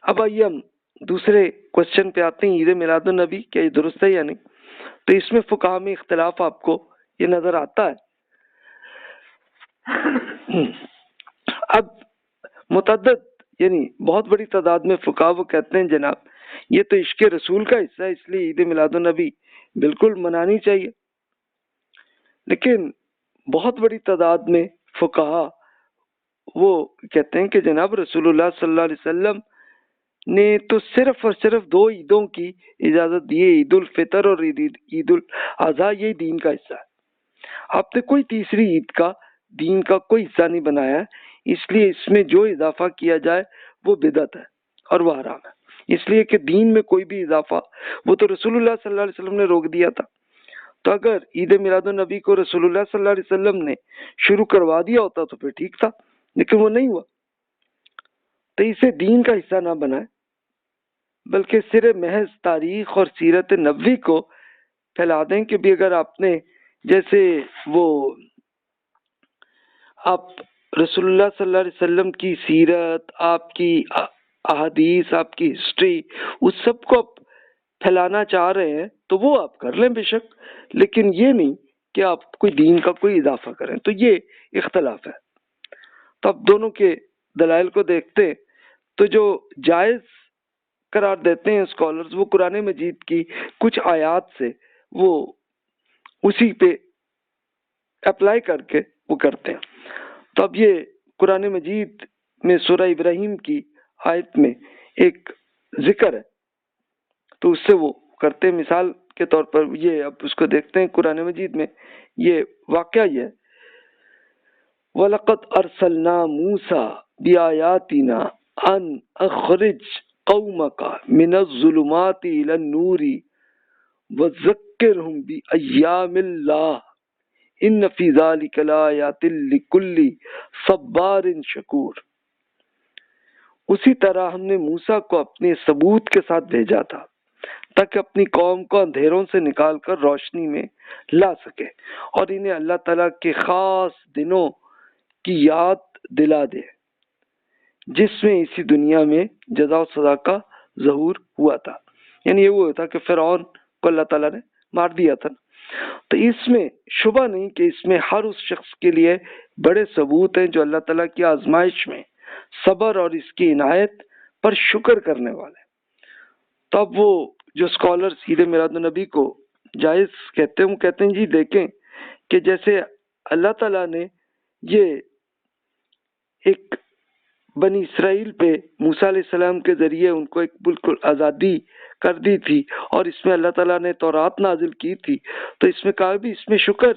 اب آئیے ہم دوسرے کوشچن پہ آتے ہیں، عید میلاد النبی کیا یہ درست ہے یا نہیں؟ تو اس میں فقہا میں اختلاف آپ کو یہ نظر آتا ہے۔ اب متعدد یعنی بہت بڑی تعداد میں فقہا وہ کہتے ہیں جناب یہ تو عشق رسول کا حصہ ہے، اس لیے عید میلاد النبی بالکل منانی چاہیے، لیکن بہت بڑی تعداد میں فقہا وہ کہتے ہیں کہ جناب رسول اللہ صلی اللہ علیہ وسلم نے تو صرف اور صرف دو عیدوں کی اجازت دی ہے، عید الفطر اور عید الاضحیٰ، یہی دین کا حصہ ہے۔ آپ نے کوئی تیسری عید کا دین کا کوئی حصہ نہیں بنایا ہے، اس لیے اس میں جو اضافہ کیا جائے وہ بدعت ہے اور وہ حرام ہے، اس لیے کہ دین میں کوئی بھی اضافہ وہ تو رسول اللہ صلی اللہ علیہ وسلم نے روک دیا تھا۔ تو اگر عید میلاد النبی کو رسول اللہ صلی اللہ علیہ وسلم نے شروع کروا دیا ہوتا تو پھر ٹھیک تھا، لیکن وہ نہیں ہوا، تو اسے دین کا حصہ نہ بنائے بلکہ صرف محض تاریخ اور سیرت نبوی کو پھیلا دیں کہ بھی اگر آپ نے جیسے وہ آپ رسول اللہ صلی اللہ علیہ وسلم کی سیرت، آپ کی احادیث، آپ کی ہسٹری، اس سب کو آپ پھیلانا چاہ رہے ہیں تو وہ آپ کر لیں بے شک، لیکن یہ نہیں کہ آپ کوئی دین کا کوئی اضافہ کریں، تو یہ اختلاف ہے۔ تو اب دونوں کے دلائل کو دیکھتے ہیں تو جو جائز قرار دیتے ہیں اسکالرز وہ قرآن مجید کی کچھ آیات سے وہ اسی پہ اپلائی کر کے وہ کرتے ہیں۔ تو اب یہ قرآن مجید میں سورہ ابراہیم کی آیت میں ایک ذکر ہے تو اس سے وہ کرتے ہیں، مثال کے طور پر یہ اب اس کو دیکھتے ہیں قرآن مجید میں یہ واقعہ یہ ہے، وَلَقَدْ أَرْسَلْنَا مُوسَى بِآيَاتِنَا أَنْ أَخْرِجْ قَوْمَكَ مِنَ الظُّلُمَاتِ إِلَى النُّورِ وَذَكِّرْهُمْ بِأَيَّامِ اللَّهِ إِنَّ فِي ذَلِكَ لَآيَاتٍ لِكُلِّ صَبَّارٍ شَكُورٍ۔ اسی طرح ہم نے موسیٰ کو اپنے ثبوت کے ساتھ بھیجا تھا تاکہ اپنی قوم کو اندھیروں سے نکال کر روشنی میں لا سکے اور انہیں اللہ تعالیٰ کے خاص دنوں کی یاد دلا دے جس میں اسی دنیا میں جزا و سزا کا ظہور ہوا تھا، یعنی یہ ہوا تھا کہ فرعون کو اللہ تعالیٰ نے مار دیا تھا۔ تو اس میں شبہ نہیں کہ اس میں ہر اس شخص کے لیے بڑے ثبوت ہیں جو اللہ تعالیٰ کی آزمائش میں صبر اور اس کی عنایت پر شکر کرنے والے۔ تو اب وہ جو اسکالرز عید میلاد النبی کو جائز کہتے ہیں وہ کہتے ہیں جی دیکھیں کہ جیسے اللہ تعالیٰ نے یہ ایک بنی اسرائیل پہ موسیٰ علیہ السلام کے ذریعے ان کو ایک بالکل آزادی کر دی تھی اور اس میں اللہ تعالیٰ نے تورات نازل کی تھی، تو اس میں کہا بھی اس میں شکر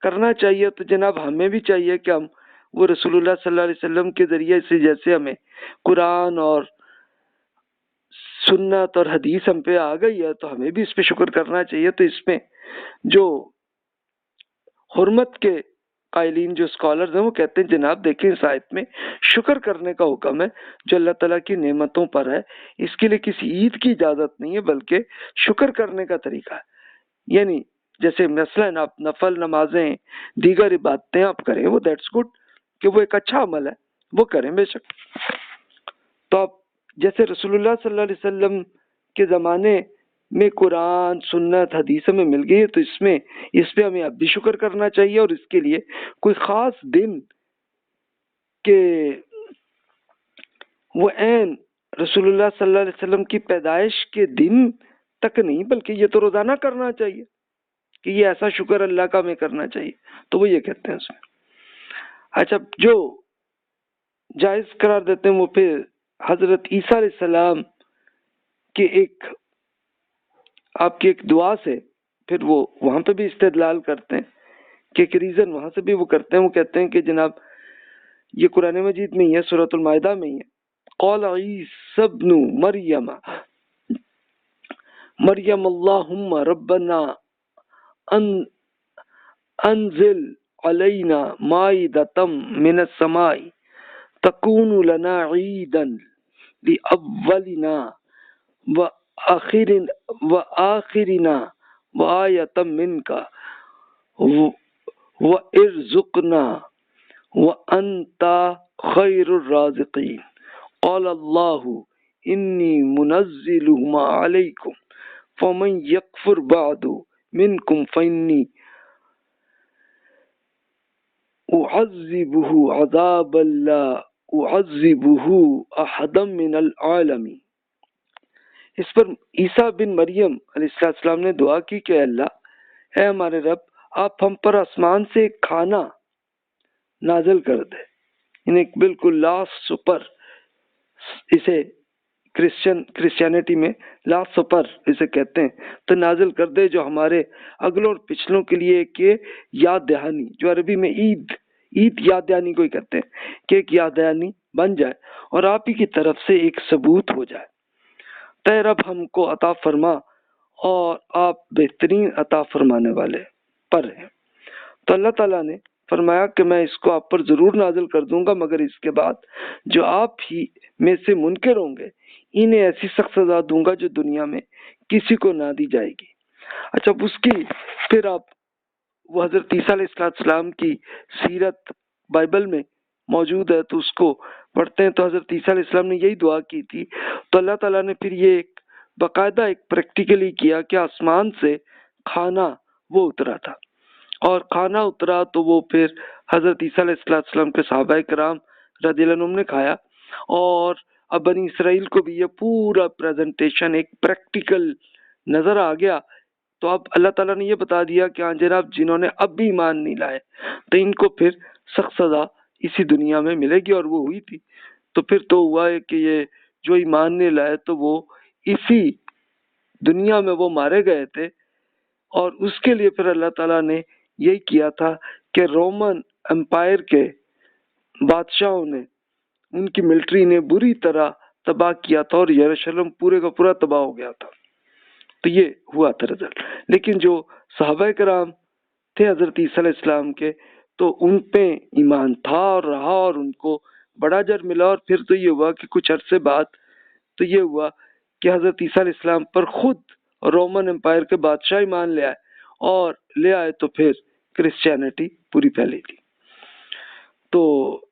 کرنا چاہیے، تو جناب ہمیں بھی چاہیے کہ ہم وہ رسول اللہ صلی اللہ علیہ وسلم کے ذریعے سے جیسے ہمیں قرآن اور سنت اور حدیث ہم پہ آ گئی ہے تو ہمیں بھی اس پہ شکر کرنا چاہیے۔ تو اس میں جو حرمت کے قائلین جو اسکالرز ہیں وہ کہتے ہیں جناب دیکھیں اس آیت میں شکر کرنے کا حکم ہے جو اللہ تعالیٰ کی نعمتوں پر ہے، اس کے لیے کسی عید کی اجازت نہیں ہے بلکہ شکر کرنے کا طریقہ ہے، یعنی جیسے مثلاً آپ نفل نمازیں دیگر عبادتیں آپ کریں وہ دیٹس گڈ کہ وہ ایک اچھا عمل ہے وہ کریں بے شک۔ تو آپ جیسے رسول اللہ صلی اللہ علیہ وسلم کے زمانے میں قرآن سنت حدیث میں مل گئی ہے تو اس پہ ہمیں اب بھی شکر کرنا چاہیے، اور اس کے لیے کوئی خاص دن کہ وہ عین رسول اللہ صلی اللہ علیہ وسلم کی پیدائش کے دن تک نہیں بلکہ یہ تو روزانہ کرنا چاہیے کہ یہ ایسا شکر اللہ کا ہمیں کرنا چاہیے، تو وہ یہ کہتے ہیں اس میں۔ اچھا جو جائز قرار دیتے ہیں وہ پھر حضرت عیسیٰ علیہ السلام کے ایک آپ کی ایک دعا سے پھر وہ وہاں پہ بھی استدلال کرتے ہیں کہ ایک ریزن وہاں سے بھی وہ کرتے ہیں، وہ کہتے ہیں کہ جناب یہ قرآن مجید میں ہی ہے، سورۃ المائدہ میں ہی ہے، قال عیسی ابن مریم اللہم ربنا انزل علینا مائدۃ من السماء تکون لنا عیدا لأولنا وآخرنا وآیۃ منک وارزقنا وانت خیر الرازقین قال اللہ انی منزلہما علیکم فمن یکفر بعد منکم فانی اعذبہ عذابا لا اعذبہ احدا من العالمین۔ اس پر عیسیٰ بن مریم علیہ السلام نے دعا کی کہ اللہ، اے ہمارے رب، آپ ہم پر آسمان سے ایک کھانا نازل کر دے، یعنی ایک بالکل لاسٹ سپر، اسے کرسچینٹی میں لاسٹ سپر اسے کہتے ہیں، تو نازل کر دے جو ہمارے اگلوں اور پچھلوں کے لیے ایک یاد دہانی، جو عربی میں عید یاد دہانی کو ہی کہتے ہیں، کہ ایک یاد دہانی بن جائے اور آپ ہی کی طرف سے ایک ثبوت ہو جائے۔ اے رب ہم کو عطا فرما، اور آپ بہترین عطا فرمانے والے پر ہیں۔ تو اللہ تعالیٰ نے فرمایا کہ میں اس کو آپ پر ضرور نازل کر دوں گا، مگر اس کے بعد جو آپ ہی میں سے منکر ہوں گے انہیں ایسی سخت سزا دوں گا جو دنیا میں کسی کو نہ دی جائے گی۔ اچھا، اس کی پھر آپ وہ حضرت عیسیٰ علیہ السلام کی سیرت بائبل میں موجود ہے، تو اس کو پڑھتے ہیں۔ تو حضرت عیسیٰ علیہ السلام نے یہی دعا کی تھی، تو اللہ تعالیٰ نے پھر یہ ایک باقاعدہ ایک پریکٹیکلی کیا کہ آسمان سے کھانا وہ اترا تھا، اور کھانا اترا تو وہ پھر حضرت عیسیٰ علیہ السلام کے صحابہ کرام رضی اللہ عنہم نے کھایا، اور اب بنی اسرائیل کو بھی یہ پورا پریزنٹیشن ایک پریکٹیکل نظر آ گیا۔ تو اب اللہ تعالیٰ نے یہ بتا دیا کہ ہاں جناب، جنہوں نے اب بھی ایمان نہیں لائے تو ان کو پھر سخت سزا اسی دنیا میں ملے گی، اور وہ ہوئی تھی۔ تو پھر تو ہوا ہے کہ یہ جو ایمان نہیں لائے تو وہ اسی دنیا میں وہ مارے گئے تھے، اور اس کے لیے پھر اللہ تعالیٰ نے یہی کیا تھا کہ رومن امپائر کے بادشاہوں نے، ان کی ملٹری نے بری طرح تباہ کیا تھا، اور یروشلم پورے کا پورا تباہ ہو گیا تھا۔ تو یہ ہوا تھا رزلٹ۔ لیکن جو صحابہ کرام تھے حضرت عیسیٰ علیہ السلام کے، تو ان پہ ایمان تھا اور رہا، اور ان کو بڑا اجر ملا۔ اور پھر تو یہ ہوا کہ کچھ عرصے بعد تو یہ ہوا کہ حضرت عیسیٰ علیہ السلام پر خود رومن امپائر کے بادشاہ ایمان لے آئے، اور لے آئے تو پھر کرسچینٹی پوری پھیلی تھی۔ تو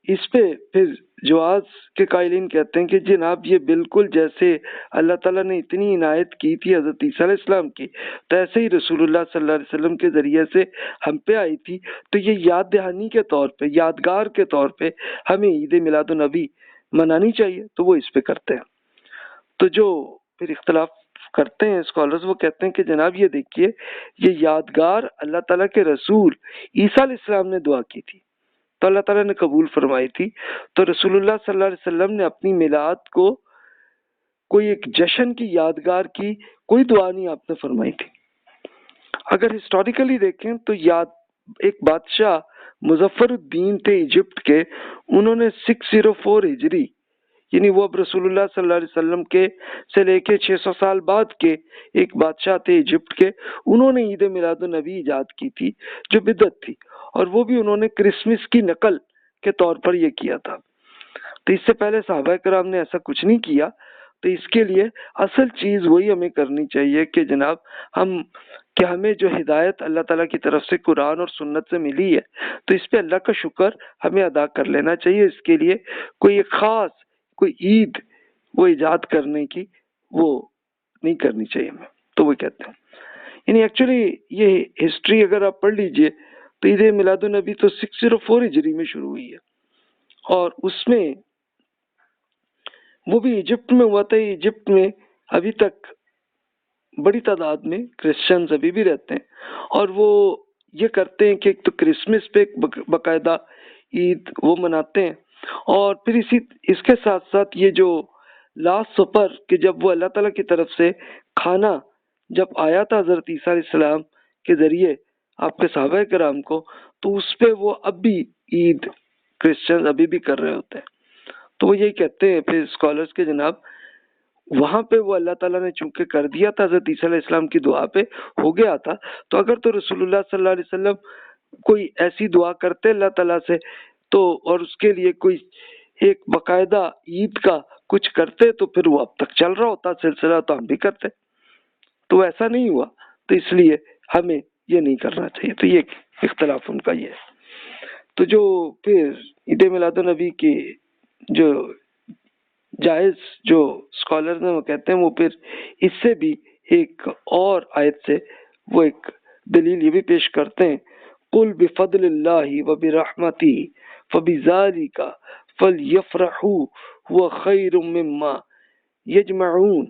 اس پہ پھر جواز کے قائلین کہتے ہیں کہ جناب یہ بالکل جیسے اللہ تعالیٰ نے اتنی عنایت کی تھی حضرت عیسیٰ علیہ السلام کی، تو ایسے ہی رسول اللہ صلی اللہ علیہ وسلم کے ذریعے سے ہم پہ آئی تھی۔ تو یہ یاد دہانی کے طور پہ، یادگار کے طور پہ ہمیں عید میلاد النبی منانی چاہیے، تو وہ اس پہ کرتے ہیں۔ تو جو پھر اختلاف کرتے ہیں اسکالرز، وہ کہتے ہیں کہ جناب یہ دیکھیے، یہ یادگار اللہ تعالیٰ کے رسول عیسیٰ علیہ السلام نے دعا کی تھی تو اللہ تعالیٰ نے قبول فرمائی تھی۔ تو رسول اللہ صلی اللہ علیہ وسلم نے اپنی میلاد کو کوئی ایک جشن کی یادگار کی کوئی دعا نہیں آپ نے فرمائی تھی۔ اگر ہسٹوریکلی دیکھیں تو ایک بادشاہ مظفر الدین تھے ایجپٹ کے، انہوں نے 604 ہجری، یعنی وہ اب رسول اللہ صلی اللہ علیہ وسلم کے سے لے کے 600 سال بعد کے ایک بادشاہ تھے ایجپٹ کے، انہوں نے عید میلاد النبی ایجاد کی تھی جو بدعت تھی، اور وہ بھی انہوں نے کرسمس کی نقل کے طور پر یہ کیا تھا۔ تو اس سے پہلے صحابہ کرام نے ایسا کچھ نہیں کیا۔ تو اس کے لیے اصل چیز وہی ہمیں کرنی چاہیے کہ جناب ہمیں جو ہدایت اللہ تعالیٰ کی طرف سے قرآن اور سنت سے ملی ہے، تو اس پہ اللہ کا شکر ہمیں ادا کر لینا چاہیے۔ اس کے لیے کوئی ایک خاص کوئی عید وہ ایجاد کرنے کی وہ نہیں کرنی چاہیے ہمیں، تو وہ کہتے ہیں۔ یعنی ایکچولی یہ ہسٹری اگر آپ پڑھ لیجئے تو عید میلاد النبی تو 604 ہجری میں شروع ہوئی ہے، اور اس میں وہ بھی ایجپٹ میں ہوا تھا۔ ایجپٹ میں ابھی تک بڑی تعداد میں کرسچنز ابھی بھی رہتے ہیں، اور وہ یہ کرتے ہیں کہ ایک تو کرسمس پہ ایک باقاعدہ عید وہ مناتے ہیں، اور پھر اس کے ساتھ ساتھ یہ جو لاسٹ سپر کہ جب وہ اللہ تعالیٰ کی طرف سے کھانا جب آیا تھا حضرت عیسیٰ علیہ السلام کے ذریعے آپ کے صحابہ کرام کو، تو اس پہ وہ اب بھی عید کرسچنز ابھی بھی کر رہے ہوتے ہیں۔ تو وہ یہی کہتے ہیں پھر اسکالرز کے جناب، وہاں پہ وہ اللہ تعالیٰ نے چونکہ کر دیا تھا، حضرت عیسیٰ علیہ السلام کی دعا پہ ہو گیا تھا، تو اگر تو رسول اللہ صلی اللہ علیہ وسلم کوئی ایسی دعا کرتے اللہ تعالیٰ سے تو، اور اس کے لیے کوئی ایک باقاعدہ عید کا کچھ کرتے، تو پھر وہ اب تک چل رہا ہوتا سلسلہ، تو ہم بھی کرتے، تو ایسا نہیں ہوا، تو اس لیے ہمیں یہ نہیں کرنا چاہیے۔ تو یہ اختلاف ان کا یہ ہے۔ تو جو پھر عید میلاد النبی کی جو جائز جو اسکالر ہیں وہ کہتے ہیں وہ پھر اس سے بھی ایک اور آیت سے وہ ایک دلیل یہ بھی پیش کرتے ہیں، قل بفضل اللہ وبرحمتہ فبذالک فلیفرحوا هو خیر مما یجمعون۔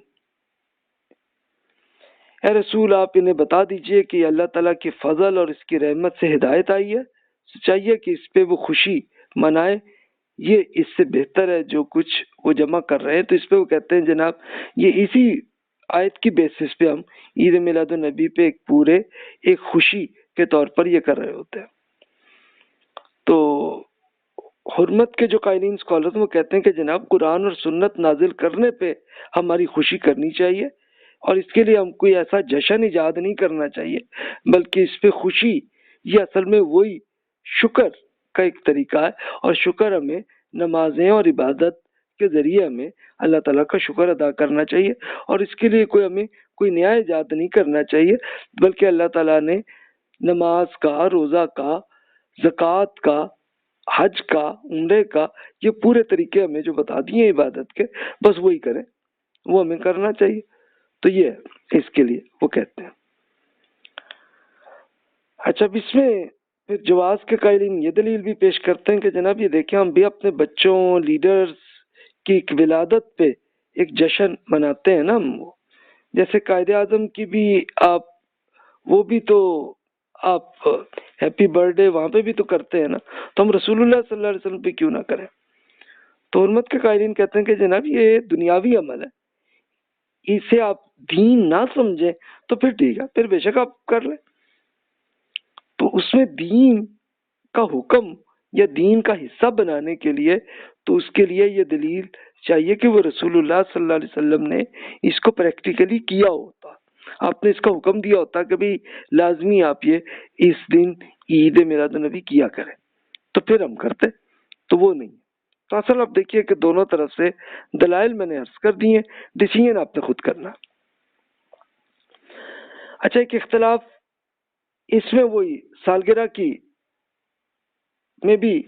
اے رسول آپ انہیں بتا دیجئے کہ اللہ تعالیٰ کی فضل اور اس کی رحمت سے ہدایت آئی ہے، چاہیے کہ اس پہ وہ خوشی منائے، یہ اس سے بہتر ہے جو کچھ وہ جمع کر رہے ہیں۔ تو اس پہ وہ کہتے ہیں جناب یہ اسی آیت کی بیسس پہ ہم عید میلاد النبی پہ ایک پورے ایک خوشی کے طور پر یہ کر رہے ہوتے ہیں۔ تو حرمت کے جو قائلین اسکالر وہ کہتے ہیں کہ جناب قرآن اور سنت نازل کرنے پہ ہماری خوشی کرنی چاہیے، اور اس کے لیے ہم کوئی ایسا جشن ایجاد نہیں کرنا چاہیے، بلکہ اس پہ خوشی یہ اصل میں وہی شکر کا ایک طریقہ ہے، اور شکر ہمیں نمازیں اور عبادت کے ذریعے ہمیں اللہ تعالیٰ کا شکر ادا کرنا چاہیے، اور اس کے لیے ہمیں کوئی نیا ایجاد نہیں کرنا چاہیے، بلکہ اللہ تعالیٰ نے نماز کا، روزہ کا، زکوٰۃ کا، حج کا، عمرے کا، یہ پورے طریقے ہمیں جو بتا دیے ہیں عبادت کے، بس وہی کریں، وہ ہمیں کرنا چاہیے۔ تو یہ اس کے لیے وہ کہتے ہیں۔ اچھا، اب اس میں پھر جواز کے قائلین یہ دلیل بھی پیش کرتے ہیں کہ جناب یہ دیکھیں ہم بھی اپنے بچوں لیڈرز کی ایک ولادت پہ ایک جشن مناتے ہیں نا ہم، جیسے قائد اعظم کی بھی آپ وہ بھی تو آپ ہیپی برتھ ڈے وہاں پہ بھی تو کرتے ہیں نا، تو ہم رسول اللہ صلی اللہ علیہ وسلم پہ کیوں نہ کریں؟ تو حرمت کے قائلین کہتے ہیں کہ جناب یہ دنیاوی عمل ہے، اسے آپ دین نہ سمجھیں تو پھر ٹھیک ہے، پھر بے شک آپ کر لیں۔ تو اس میں دین کا حکم یا دین کا حصہ بنانے کے لیے تو اس کے لیے یہ دلیل چاہیے کہ وہ رسول اللہ صلی اللہ علیہ وسلم نے اس کو پریکٹیکلی کیا ہوتا، آپ نے اس کا حکم دیا ہوتا کہ بھی لازمی آپ یہ اس دن عید میلاد النبی کیا کریں، تو پھر ہم کرتے، تو وہ نہیں۔ تو اصل آپ دیکھیے کہ دونوں طرف سے دلائل میں نے عرض کر دیے، ڈیسیژن آپ نے خود کرنا۔ اچھا، ایک اختلاف اس میں وہی سالگرہ کی میں بھی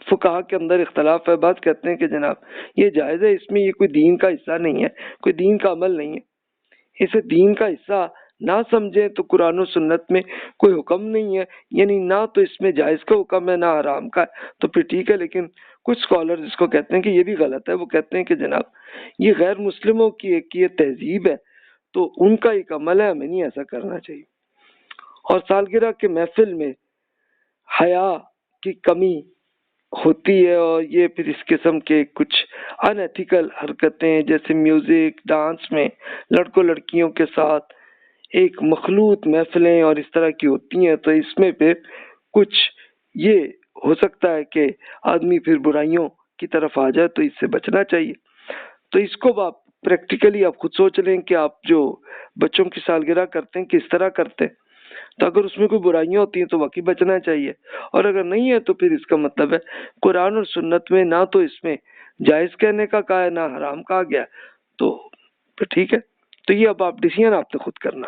فقہا کے اندر اختلاف ہے، بعض کہتے ہیں کہ جناب یہ جائز ہے، اس میں یہ کوئی دین کا حصہ نہیں ہے، کوئی دین کا عمل نہیں ہے، اسے دین کا حصہ نہ سمجھیں تو قرآن و سنت میں کوئی حکم نہیں ہے، یعنی نہ تو اس میں جائز کا حکم ہے نہ حرام کا ہے، تو پھر ٹھیک ہے۔ لیکن کچھ اسکالر اس کو کہتے ہیں کہ یہ بھی غلط ہے، وہ کہتے ہیں کہ جناب یہ غیر مسلموں کی ایک یہ تہذیب ہے، تو ان کا ایک عمل ہے، ہمیں نہیں ایسا کرنا چاہیے۔ اور سالگرہ کے محفل میں حیا کی کمی ہوتی ہے، اور یہ پھر اس قسم کے کچھ ان ایتھیکل حرکتیں جیسے میوزک، ڈانس میں لڑکوں لڑکیوں کے ساتھ ایک مخلوط محفلیں اور اس طرح کی ہوتی ہیں، تو اس میں پھر کچھ یہ ہو سکتا ہے کہ آدمی پھر برائیوں کی طرف آ جائے، تو اس سے بچنا چاہیے۔ تو اس کو آپ پریکٹیکلی آپ خود سوچ لیں کہ آپ جو بچوں کی سالگرہ کرتے ہیں کس طرح کرتے ہیں، تو اگر اس میں کوئی برائیاں ہوتی ہیں تو واقعی بچنا چاہیے، اور اگر نہیں ہے تو پھر اس کا مطلب ہے قرآن اور سنت میں نہ تو اس میں جائز کہنے کا کہا ہے نہ حرام کہا گیا، تو پھر ٹھیک ہے۔ تو یہ اب آپ ڈیسیژن آپ نے خود کرنا۔